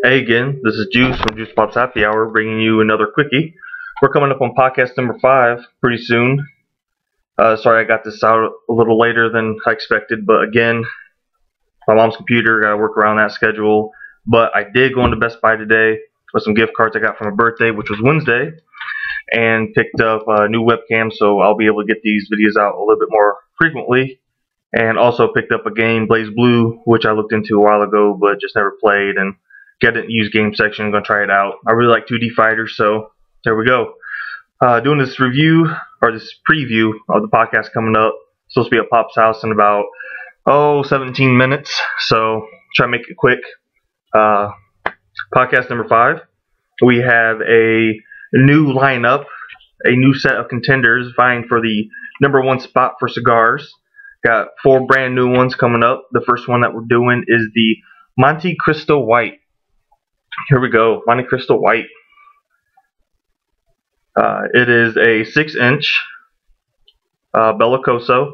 Hey again, this is Juice from Juice Pop's Happy Hour bringing you another Quickie. We're coming up on podcast number 5 pretty soon. Sorry I got this out a little later than I expected, but again, my mom's computer, gotta work around that schedule. But I did go into Best Buy today with some gift cards I got for my birthday, which was Wednesday, and picked up a new webcam, so I'll be able to get these videos out a little bit more frequently. And also picked up a game, Blaze Blue, which I looked into a while ago, but just never played, and get it in the used game section. I'm going to try it out. I really like 2D fighters, so there we go. Doing this review, or this preview of the podcast coming up. It's supposed to be at Pop's house in about, 17 minutes, so try to make it quick. Podcast number 5. We have a new lineup, a new set of contenders vying for the number 1 spot for cigars. Got 4 brand new ones coming up. The first one that we're doing is the Montecristo White. Here we go, Montecristo White. It is a 6-inch Bellicoso,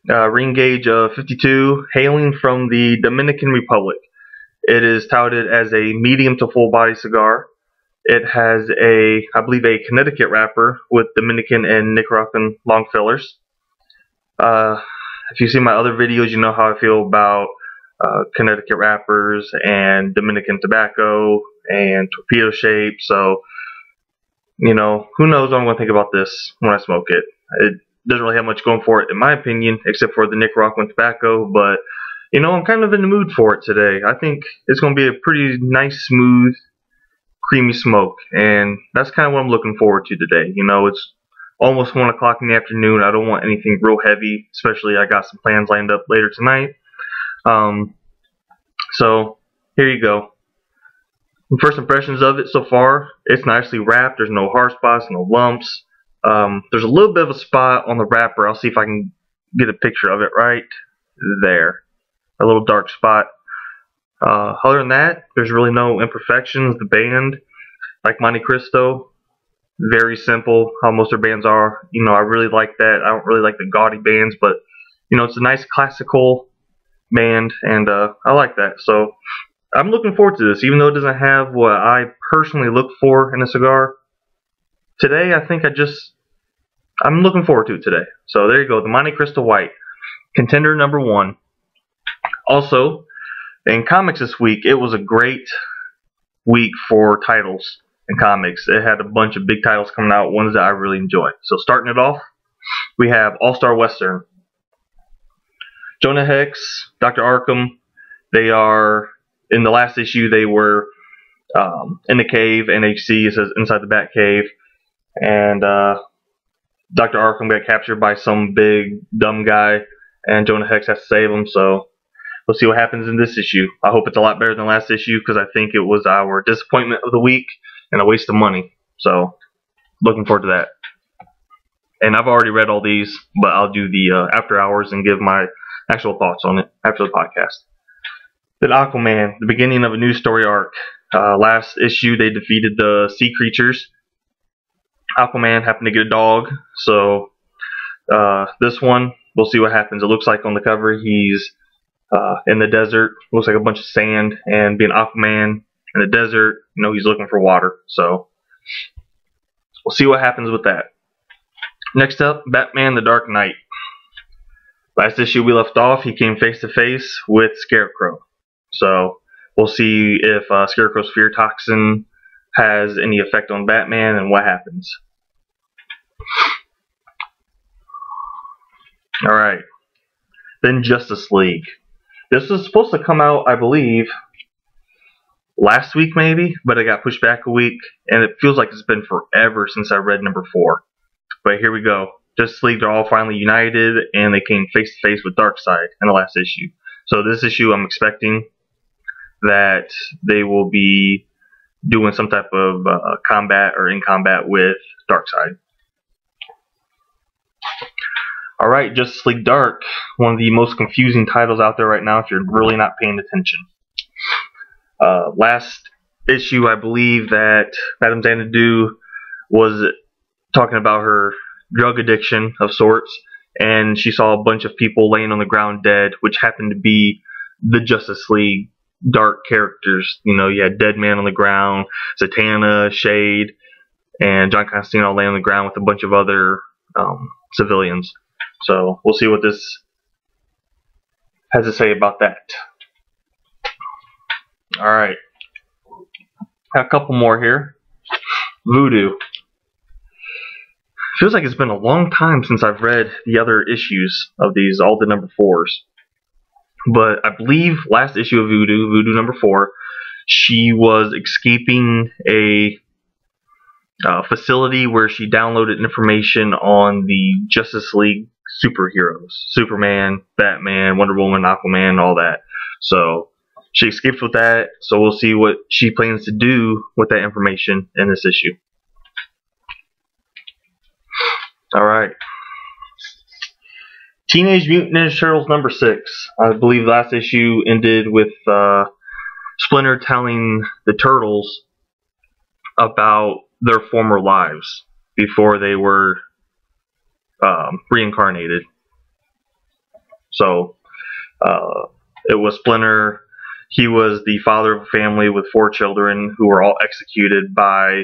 ring gauge of 52, hailing from the Dominican Republic. It is touted as a medium to full body cigar. It has I believe a Connecticut wrapper with Dominican and Nicaraguan long fillers. If you see my other videos, you know how I feel about Connecticut wrappers and Dominican tobacco and torpedo shape. So, you know, who knows what I'm going to think about this when I smoke it. It doesn't really have much going for it, in my opinion, except for the Nicaraguan tobacco. But, you know, I'm kind of in the mood for it today. I think it's going to be a pretty nice, smooth, creamy smoke. And that's kind of what I'm looking forward to today. You know, it's almost 1 o'clock in the afternoon. I don't want anything real heavy, especially I got some plans lined up later tonight. So here you go. First impressions of it so far, it's nicely wrapped. There's no hard spots, no lumps. There's a little bit of a spot on the wrapper. I'll see if I can get a picture of it right there. A little dark spot. Other than that, there's really no imperfections. The band, like Montecristo, very simple, how most of their bands are. You know, I really like that. I don't really like the gaudy bands, but, you know, it's a nice classical band, and I like that. So I'm looking forward to this, even though it doesn't have what I personally look for in a cigar. Today, I think I'm looking forward to it today. So there you go, the Montecristo White, contender number 1. Also, in comics this week, it was a great week for titles in comics. It had a bunch of big titles coming out, ones that I really enjoy. So starting it off, we have All-Star Western. Jonah Hex, Dr. Arkham, they are, in the last issue, they were in the cave, NHC, it says inside the Bat Cave, and Dr. Arkham got captured by some big, dumb guy, and Jonah Hex has to save him, so we'll see what happens in this issue. I hope it's a lot better than last issue, because I think it was our disappointment of the week, and a waste of money, so looking forward to that. And I've already read all these, but I'll do the after hours and give my actual thoughts on it after the podcast. Then Aquaman, the beginning of a new story arc. Last issue they defeated the sea creatures. Aquaman happened to get a dog, so this one, we'll see what happens. It looks like on the cover he's in the desert. Looks like a bunch of sand, and being Aquaman in the desert, you know, he's looking for water. So we'll see what happens with that. Next up, Batman the Dark Knight. Last issue we left off, he came face to face with Scarecrow. So we'll see if Scarecrow's fear toxin has any effect on Batman and what happens. Alright. Then Justice League. This was supposed to come out, I believe, last week maybe, but it got pushed back a week, and it feels like it's been forever since I read number 4. But here we go. Justice League are all finally united, and they came face to face with Darkseid in the last issue. So this issue, I'm expecting that they will be doing some type of combat or in combat with Darkseid. Alright, Justice League Dark, one of the most confusing titles out there right now if you're really not paying attention. Last issue, I believe that Madame Xanadu was talking about her drug addiction of sorts, and she saw a bunch of people laying on the ground dead, which happened to be the Justice League dark characters. You know, you had Deadman on the ground, Zatanna, Shade, and John Constantine all laying on the ground with a bunch of other civilians. So we'll see what this has to say about that. Alright. Got a couple more here. Voodoo. Feels like it's been a long time since I've read the other issues of these, all the number 4s. But I believe last issue of Voodoo, Voodoo number 4, she was escaping a facility where she downloaded information on the Justice League superheroes. Superman, Batman, Wonder Woman, Aquaman, all that. So she escapes with that, so we'll see what she plans to do with that information in this issue. Alright. Teenage Mutant Ninja Turtles number 6. I believe last issue ended with Splinter telling the Turtles about their former lives before they were reincarnated. So it was Splinter. He was the father of a family with 4 children who were all executed by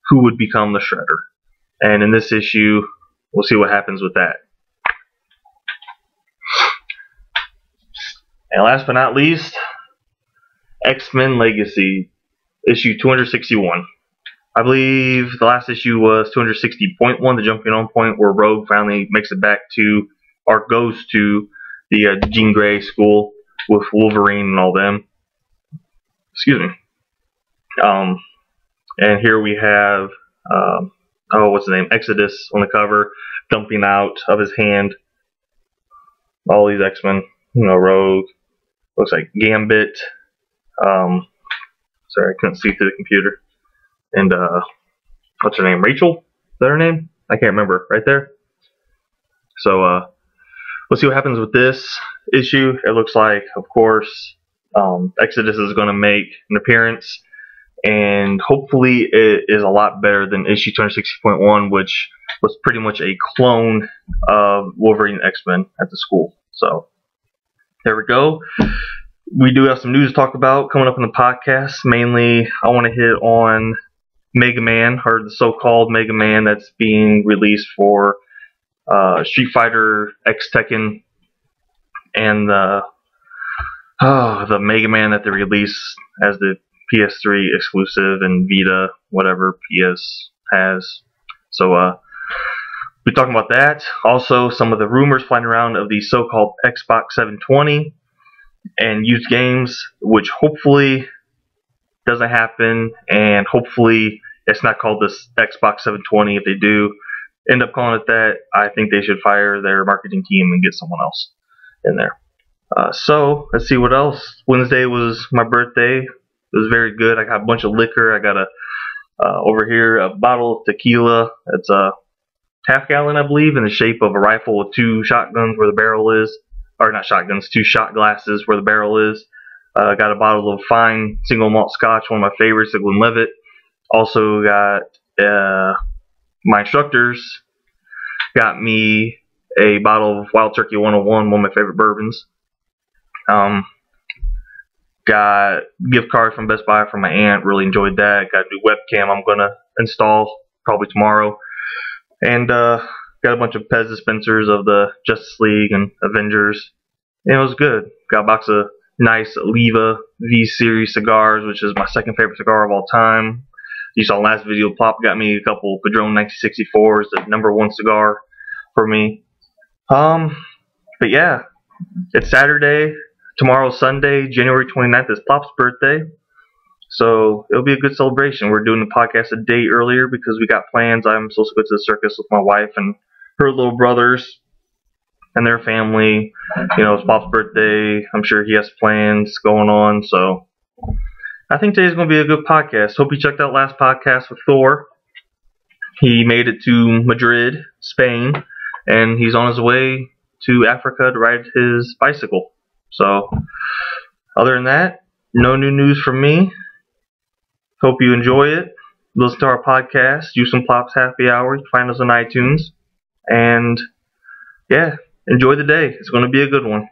who would become the Shredder. And in this issue, we'll see what happens with that. And last but not least, X-Men Legacy, issue 261. I believe the last issue was 260.1, the jumping on point, where Rogue finally makes it back to, or goes to, the Jean Grey school with Wolverine and all them. Excuse me. And here we have, what's the name? Exodus on the cover, dumping out of his hand all these X-Men. You know, Rogue, looks like Gambit. Sorry, I couldn't see through the computer. And what's her name? Rachel? Is that her name? I can't remember. Right there. So we'll see what happens with this issue. It looks like, of course, Exodus is going to make an appearance, and hopefully it is a lot better than issue 260.1, which was pretty much a clone of Wolverine X-Men at the school. So there we go. We do have some news to talk about coming up in the podcast. Mainly, I want to hit on Mega Man, or the so-called Mega Man that's being released for Street Fighter X Tekken, and the Mega Man that they released as the PS3 exclusive and Vita, whatever PS has. So we're talking about that. Also, some of the rumors flying around of the so-called Xbox 720 and used games, which hopefully doesn't happen, and hopefully it's not called this Xbox 720. If they do end up calling it that, I think they should fire their marketing team and get someone else in there. So let's see what else. Wednesday was my birthday. It was very good. I got a bunch of liquor. I got over here a bottle of tequila. It's a half-gallon, I believe, in the shape of a rifle with 2 shotguns where the barrel is. Or not shotguns, 2 shot glasses where the barrel is. Got a bottle of fine single malt scotch, one of my favorites, the Glenlivet. Also got my instructors got me a bottle of Wild Turkey 101, one of my favorite bourbons. Got gift card from Best Buy from my aunt. Really enjoyed that. Got a new webcam I'm gonna install probably tomorrow. And got a bunch of Pez dispensers of the Justice League and Avengers. And it was good. Got a box of nice Leva V-Series cigars, which is my second favorite cigar of all time. You saw last video, Plop got me a couple Padron 1964s, the #1 cigar for me. But yeah, it's Saturday. Tomorrow's Sunday, January 29th is Plop's birthday. So it'll be a good celebration. We're doing the podcast a day earlier because we got plans. I'm supposed to go to the circus with my wife and her little brothers and their family. You know, it's Plop's birthday. I'm sure he has plans going on. So I think today's going to be a good podcast. Hope you checked out last podcast with Thor. He made it to Madrid, Spain, and he's on his way to Africa to ride his bicycle. So other than that, no new news from me. Hope you enjoy it. Listen to our podcast. Use some Plop's Happy Hour. Find us on iTunes. And yeah, enjoy the day. It's going to be a good one.